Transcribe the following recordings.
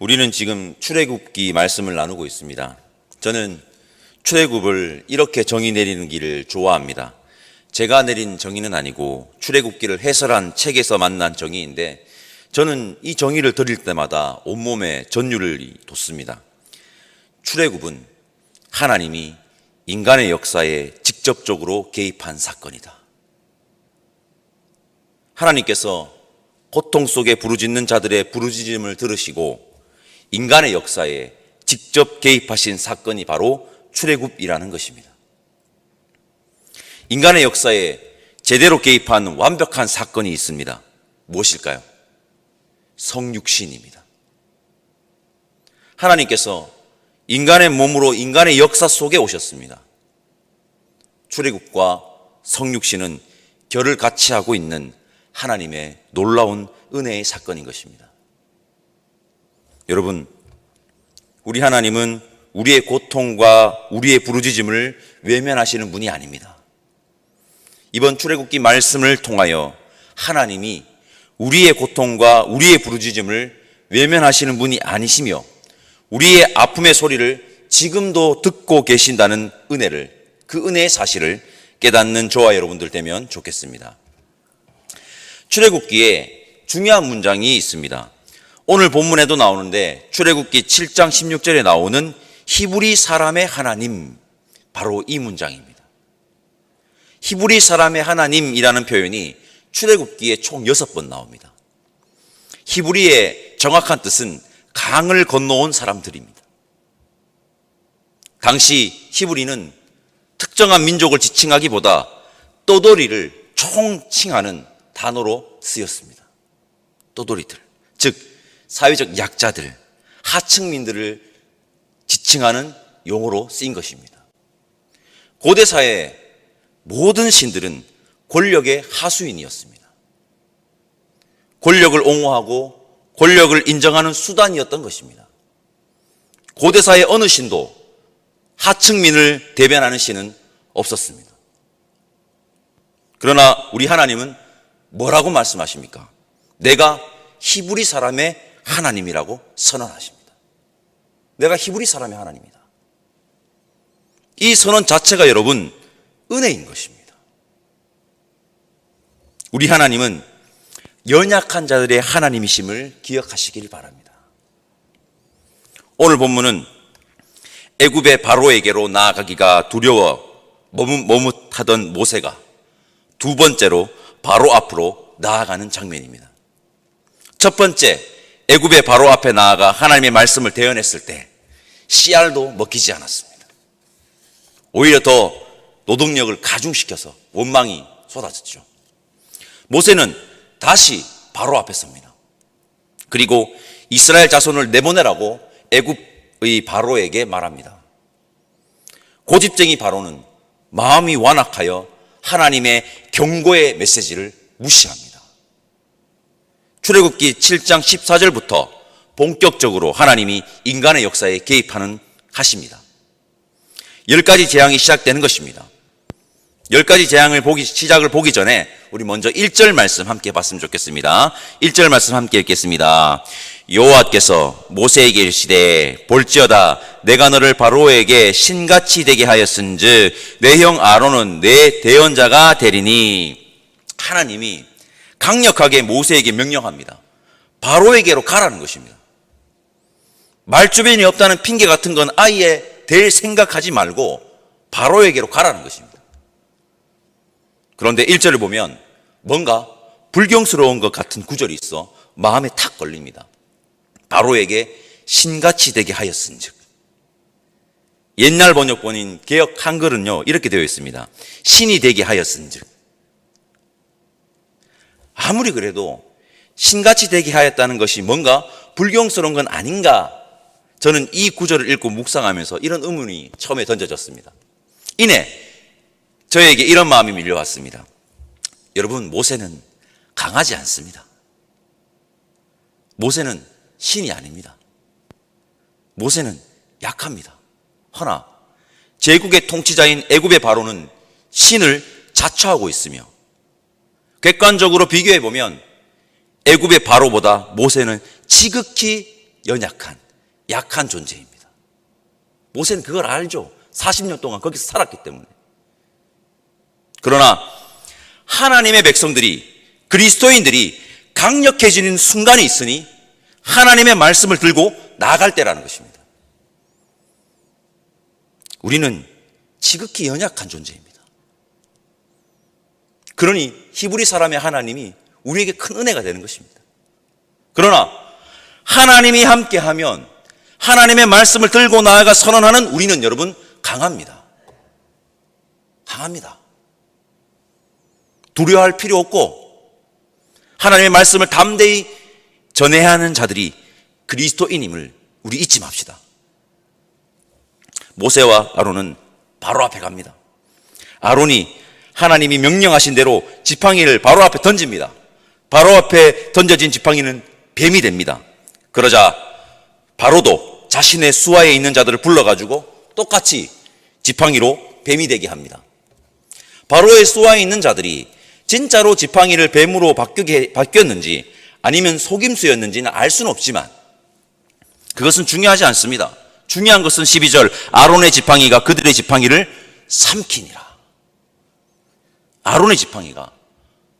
우리는 지금 출애굽기 말씀을 나누고 있습니다. 저는 출애굽을 이렇게 정의 내리는 길을 좋아합니다. 제가 내린 정의는 아니고 출애굽기를 해설한 책에서 만난 정의인데, 저는 이 정의를 들을 때마다 온몸에 전율이 돋습니다. 출애굽은 하나님이 인간의 역사에 직접적으로 개입한 사건이다. 하나님께서 고통 속에 부르짖는 자들의 부르짖음을 들으시고 인간의 역사에 직접 개입하신 사건이 바로 출애굽이라는 것입니다. 인간의 역사에 제대로 개입한 완벽한 사건이 있습니다. 무엇일까요? 성육신입니다. 하나님께서 인간의 몸으로 인간의 역사 속에 오셨습니다. 출애굽과 성육신은 결을 같이 하고 있는 하나님의 놀라운 은혜의 사건인 것입니다. 여러분, 우리 하나님은 우리의 고통과 우리의 부르짖음을 외면하시는 분이 아닙니다. 이번 출애굽기 말씀을 통하여 하나님이 우리의 고통과 우리의 부르짖음을 외면하시는 분이 아니시며 우리의 아픔의 소리를 지금도 듣고 계신다는 은혜를, 그 은혜의 사실을 깨닫는 저와 여러분들 되면 좋겠습니다. 출애굽기에 중요한 문장이 있습니다. 오늘 본문에도 나오는데 출애굽기 7장 16절에 나오는 히브리 사람의 하나님, 바로 이 문장입니다. 히브리 사람의 하나님이라는 표현이 출애굽기에 총 6번 나옵니다. 히브리의 정확한 뜻은 강을 건너온 사람들입니다. 당시 히브리는 특정한 민족을 지칭하기보다 떠돌이를 총칭하는 단어로 쓰였습니다. 떠돌이들, 즉 사회적 약자들, 하층민들을 지칭하는 용어로 쓰인 것입니다. 고대 사회의 모든 신들은 권력의 하수인이었습니다. 권력을 옹호하고 권력을 인정하는 수단이었던 것입니다. 고대 사회 어느 신도 하층민을 대변하는 신은 없었습니다. 그러나 우리 하나님은 뭐라고 말씀하십니까? 내가 히브리 사람의 하나님이라고 선언하십니다. 내가 히브리 사람의 하나님이다. 이 선언 자체가 여러분 은혜인 것입니다. 우리 하나님은 연약한 자들의 하나님이심을 기억하시길 바랍니다. 오늘 본문은 애굽의 바로에게로 나아가기가 두려워 머뭇하던 모세가 두 번째로 바로 앞으로 나아가는 장면입니다. 첫 번째, 애굽의 바로 앞에 나아가 하나님의 말씀을 대언했을 때 씨알도 먹히지 않았습니다. 오히려 더 노동력을 가중시켜서 원망이 쏟아졌죠. 모세는 다시 바로 앞에 섭니다. 그리고 이스라엘 자손을 내보내라고 애굽의 바로에게 말합니다. 고집쟁이 바로는 마음이 완악하여 하나님의 경고의 메시지를 무시합니다. 출애굽기 7장 14절부터 본격적으로 하나님이 인간의 역사에 개입하는 하십니다. 10가지 재앙이 시작되는 것입니다. 10가지 재앙을 시작을 보기 전에 우리 먼저 1절 말씀 함께 봤으면 좋겠습니다. 1절 말씀 함께 읽겠습니다. 여호와께서 모세에게 이르시되 볼지어다 내가 너를 바로에게 신같이 되게 하였은즉 내 형 아론은 내 대언자가 되리니. 하나님이 강력하게 모세에게 명령합니다. 바로에게로 가라는 것입니다. 말주변이 없다는 핑계 같은 건 아예 될 생각하지 말고 바로에게로 가라는 것입니다. 그런데 1절을 보면 뭔가 불경스러운 것 같은 구절이 있어 마음에 탁 걸립니다. 바로에게 신같이 되게 하였은즉. 옛날 번역본인 개역 한글은요 이렇게 되어 있습니다. 신이 되게 하였은즉. 아무리 그래도 신같이 되게 하였다는 것이 뭔가 불경스러운 건 아닌가, 저는 이 구절을 읽고 묵상하면서 이런 의문이 처음에 던져졌습니다. 이내 저에게 이런 마음이 밀려왔습니다. 여러분, 모세는 강하지 않습니다. 모세는 신이 아닙니다. 모세는 약합니다. 허나 제국의 통치자인 애굽의 바로는 신을 자처하고 있으며, 객관적으로 비교해보면 애굽의 바로보다 모세는 지극히 연약한, 약한 존재입니다. 모세는 그걸 알죠. 40년 동안 거기서 살았기 때문에. 그러나 하나님의 백성들이, 그리스도인들이 강력해지는 순간이 있으니 하나님의 말씀을 들고 나아갈 때라는 것입니다. 우리는 지극히 연약한 존재입니다. 그러니 히브리 사람의 하나님이 우리에게 큰 은혜가 되는 것입니다. 그러나 하나님이 함께하면, 하나님의 말씀을 들고 나아가 선언하는 우리는 여러분 강합니다. 강합니다. 두려워할 필요 없고 하나님의 말씀을 담대히 전해야 하는 자들이 그리스도인임을 우리 잊지 맙시다. 모세와 아론은 바로 앞에 갑니다. 아론이 하나님이 명령하신 대로 지팡이를 바로 앞에 던집니다. 바로 앞에 던져진 지팡이는 뱀이 됩니다. 그러자 바로도 자신의 수하에 있는 자들을 불러가지고 똑같이 지팡이로 뱀이 되게 합니다. 바로의 수하에 있는 자들이 진짜로 지팡이를 뱀으로 바뀌었는지 아니면 속임수였는지는 알 수는 없지만 그것은 중요하지 않습니다. 중요한 것은 12절, 아론의 지팡이가 그들의 지팡이를 삼키니라. 아론의 지팡이가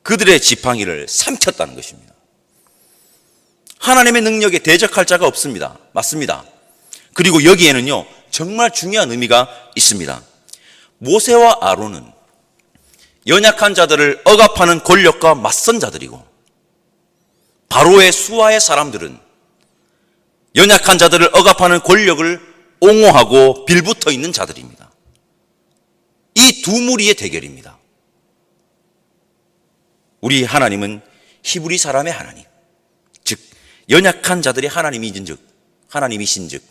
그들의 지팡이를 삼켰다는 것입니다. 하나님의 능력에 대적할 자가 없습니다. 맞습니다. 그리고 여기에는요, 정말 중요한 의미가 있습니다. 모세와 아론은 연약한 자들을 억압하는 권력과 맞선 자들이고, 바로의 수하의 사람들은 연약한 자들을 억압하는 권력을 옹호하고 빌붙어 있는 자들입니다. 이 두 무리의 대결입니다. 우리 하나님은 히브리 사람의 하나님, 즉 연약한 자들의 하나님이신즉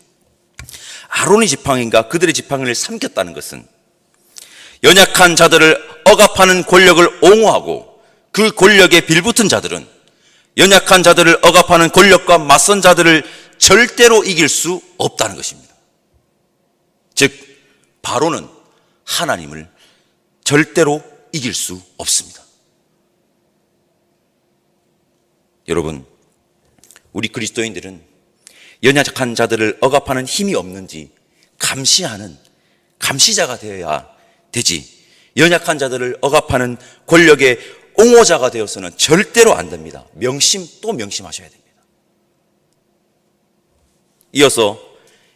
아론의 지팡이가 그들의 지팡이를 삼켰다는 것은 연약한 자들을 억압하는 권력을 옹호하고 그 권력에 빌붙은 자들은 연약한 자들을 억압하는 권력과 맞선 자들을 절대로 이길 수 없다는 것입니다. 즉 바로는 하나님을 절대로 이길 수 없습니다. 여러분, 우리 그리스도인들은 연약한 자들을 억압하는 힘이 없는지 감시하는 감시자가 되어야 되지, 연약한 자들을 억압하는 권력의 옹호자가 되어서는 절대로 안 됩니다. 명심 또 명심하셔야 됩니다. 이어서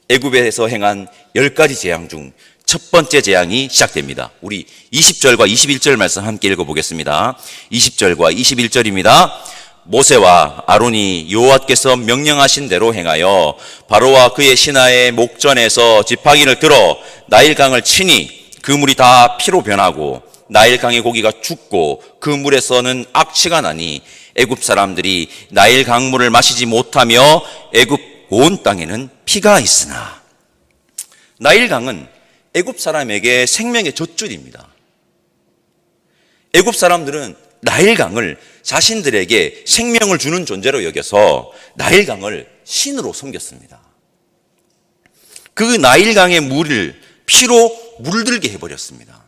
애굽에서 행한 10가지 재앙 중 첫 번째 재앙이 시작됩니다. 우리 20절과 21절 말씀 함께 읽어보겠습니다. 20절과 21절입니다. 모세와 아론이 여호와께서 명령하신 대로 행하여 바로와 그의 신하의 목전에서 지팡이를 들어 나일강을 치니 그 물이 다 피로 변하고 나일강의 고기가 죽고 그 물에서는 악취가 나니 애굽 사람들이 나일강물을 마시지 못하며 애굽 온 땅에는 피가 있으나. 나일강은 애굽 사람에게 생명의 젖줄입니다. 애굽 사람들은 나일강을 자신들에게 생명을 주는 존재로 여겨서 나일강을 신으로 섬겼습니다. 그 나일강의 물을 피로 물들게 해버렸습니다.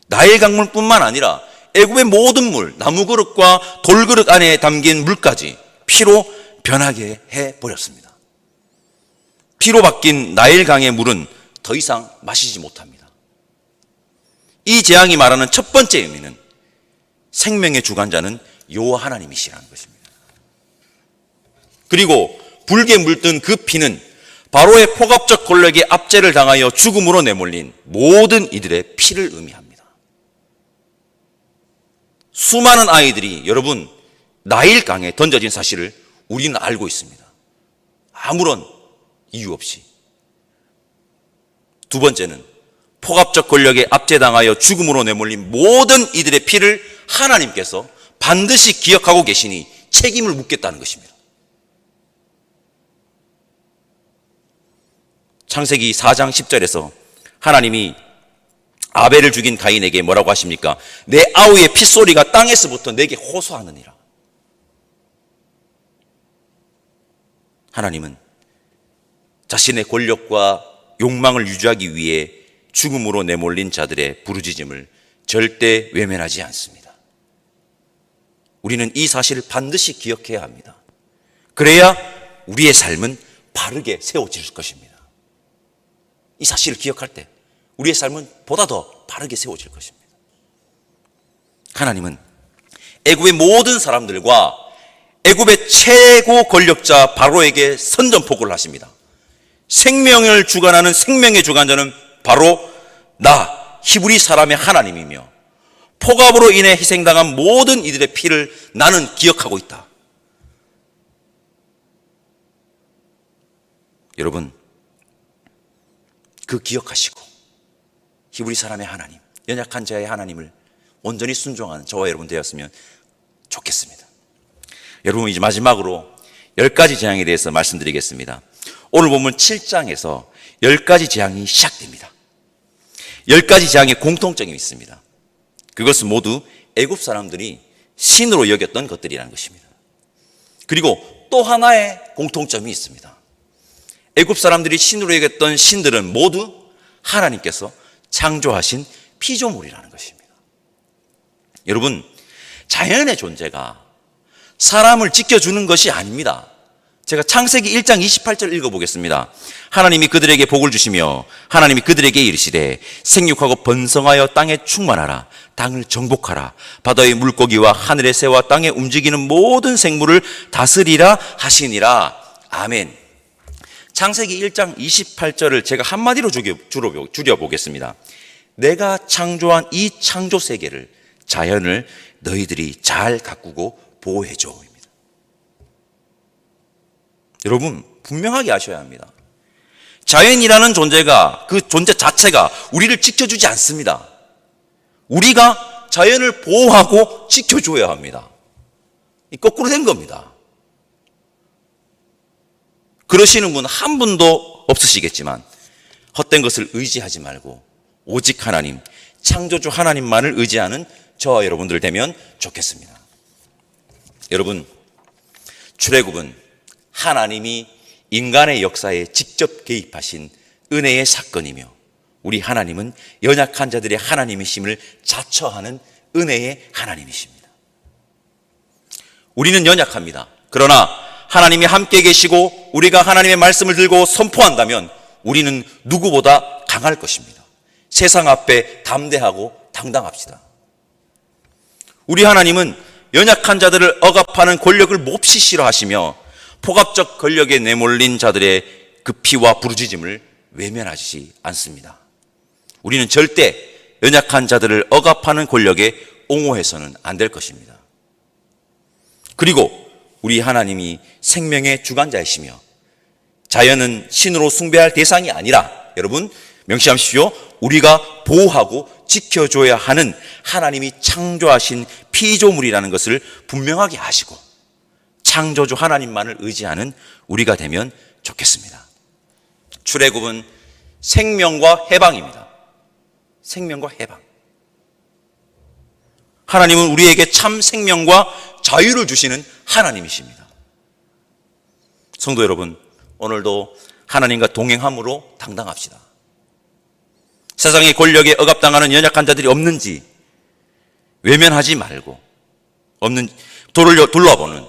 나일강물뿐만 아니라 애굽의 모든 물, 나무그릇과 돌그릇 안에 담긴 물까지 피로 변하게 해버렸습니다. 피로 바뀐 나일강의 물은 더 이상 마시지 못합니다. 이 재앙이 말하는 첫 번째 의미는 생명의 주관자는 여호와 하나님이시라는 것입니다. 그리고 붉게 물든 그 피는 바로의 폭압적 권력에 압제를 당하여 죽음으로 내몰린 모든 이들의 피를 의미합니다. 수많은 아이들이 여러분 나일강에 던져진 사실을 우리는 알고 있습니다. 아무런 이유 없이. 두 번째는 폭압적 권력에 압제당하여 죽음으로 내몰린 모든 이들의 피를 하나님께서 반드시 기억하고 계시니 책임을 묻겠다는 것입니다. 창세기 4장 10절에서 하나님이 아벨을 죽인 가인에게 뭐라고 하십니까? 내 아우의 핏소리가 땅에서부터 내게 호소하느니라. 하나님은 자신의 권력과 욕망을 유지하기 위해 죽음으로 내몰린 자들의 부르짖음을 절대 외면하지 않습니다. 우리는 이 사실을 반드시 기억해야 합니다. 그래야 우리의 삶은 바르게 세워질 것입니다. 이 사실을 기억할 때 우리의 삶은 보다 더 바르게 세워질 것입니다. 하나님은 애굽의 모든 사람들과 애굽의 최고 권력자 바로에게 선전포고를 하십니다. 생명을 주관하는 생명의 주관자는 바로 나 히브리 사람의 하나님이며 폭압으로 인해 희생당한 모든 이들의 피를 나는 기억하고 있다. 여러분, 그 기억하시고 히브리 사람의 하나님, 연약한 자의 하나님을 온전히 순종하는 저와 여러분 되었으면 좋겠습니다. 여러분, 이제 마지막으로 10가지 재앙에 대해서 말씀드리겠습니다. 오늘 보면 7장에서 10가지 재앙이 시작됩니다. 10가지 재앙의 공통점이 있습니다. 그것은 모두 애굽 사람들이 신으로 여겼던 것들이라는 것입니다. 그리고 또 하나의 공통점이 있습니다. 애굽 사람들이 신으로 여겼던 신들은 모두 하나님께서 창조하신 피조물이라는 것입니다. 여러분, 자연의 존재가 사람을 지켜주는 것이 아닙니다. 제가 창세기 1장 28절 읽어보겠습니다. 하나님이 그들에게 복을 주시며 하나님이 그들에게 이르시되 생육하고 번성하여 땅에 충만하라. 땅을 정복하라. 바다의 물고기와 하늘의 새와 땅에 움직이는 모든 생물을 다스리라 하시니라. 아멘. 창세기 1장 28절을 제가 한마디로 줄여보겠습니다. 내가 창조한 이 창조 세계를, 자연을 너희들이 잘 가꾸고 보호해줘. 여러분, 분명하게 아셔야 합니다. 자연이라는 존재가, 그 존재 자체가 우리를 지켜주지 않습니다. 우리가 자연을 보호하고 지켜줘야 합니다. 거꾸로 된 겁니다. 그러시는 분 한 분도 없으시겠지만 헛된 것을 의지하지 말고 오직 하나님, 창조주 하나님만을 의지하는 저와 여러분들 되면 좋겠습니다. 여러분, 출애굽은 하나님이 인간의 역사에 직접 개입하신 은혜의 사건이며 우리 하나님은 연약한 자들의 하나님이심을 자처하는 은혜의 하나님이십니다. 우리는 연약합니다. 그러나 하나님이 함께 계시고 우리가 하나님의 말씀을 들고 선포한다면 우리는 누구보다 강할 것입니다. 세상 앞에 담대하고 당당합시다. 우리 하나님은 연약한 자들을 억압하는 권력을 몹시 싫어하시며 폭압적 권력에 내몰린 자들의 그 피와 부르짖음을 외면하지 않습니다. 우리는 절대 연약한 자들을 억압하는 권력에 옹호해서는 안 될 것입니다. 그리고 우리 하나님이 생명의 주관자이시며 자연은 신으로 숭배할 대상이 아니라, 여러분 명심하십시오. 우리가 보호하고 지켜줘야 하는 하나님이 창조하신 피조물이라는 것을 분명하게 아시고 창조주 하나님만을 의지하는 우리가 되면 좋겠습니다. 출애굽은 생명과 해방입니다. 생명과 해방. 하나님은 우리에게 참 생명과 자유를 주시는 하나님이십니다. 성도 여러분, 오늘도 하나님과 동행함으로 당당합시다. 세상의 권력에 억압당하는 연약한 자들이 없는지 외면하지 말고 둘러보는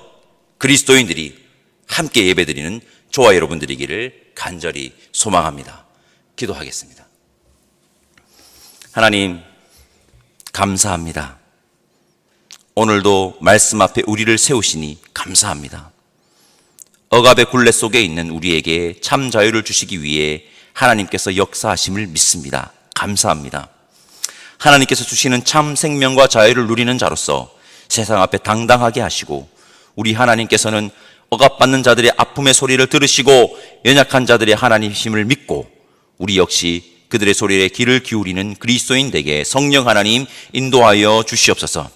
그리스도인들이 함께 예배드리는 저와 여러분들이기를 간절히 소망합니다. 기도하겠습니다. 하나님, 감사합니다. 오늘도 말씀 앞에 우리를 세우시니 감사합니다. 억압의 굴레 속에 있는 우리에게 참 자유를 주시기 위해 하나님께서 역사하심을 믿습니다. 감사합니다. 하나님께서 주시는 참 생명과 자유를 누리는 자로서 세상 앞에 당당하게 하시고 우리 하나님께서는 억압받는 자들의 아픔의 소리를 들으시고 연약한 자들의 하나님이심을 믿고 우리 역시 그들의 소리에 귀를 기울이는 그리스도인에게 성령 하나님 인도하여 주시옵소서.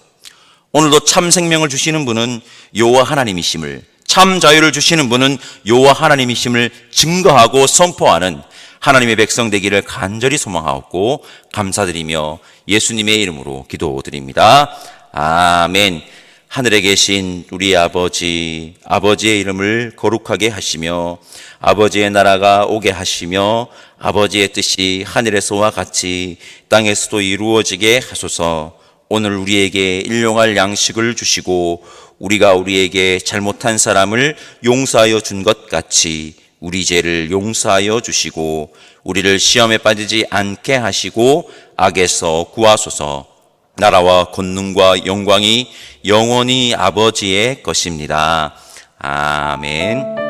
오늘도 참 생명을 주시는 분은 여호와 하나님이심을, 참 자유를 주시는 분은 여호와 하나님이심을 증거하고 선포하는 하나님의 백성 되기를 간절히 소망하옵고 감사드리며 예수님의 이름으로 기도드립니다. 아멘. 하늘에 계신 우리 아버지, 아버지의 이름을 거룩하게 하시며 아버지의 나라가 오게 하시며 아버지의 뜻이 하늘에서와 같이 땅에서도 이루어지게 하소서. 오늘 우리에게 일용할 양식을 주시고 우리가 우리에게 잘못한 사람을 용서하여 준 것 같이 우리 죄를 용서하여 주시고 우리를 시험에 빠지지 않게 하시고 악에서 구하소서. 나라와 권능과 영광이 영원히 아버지의 것입니다. 아멘.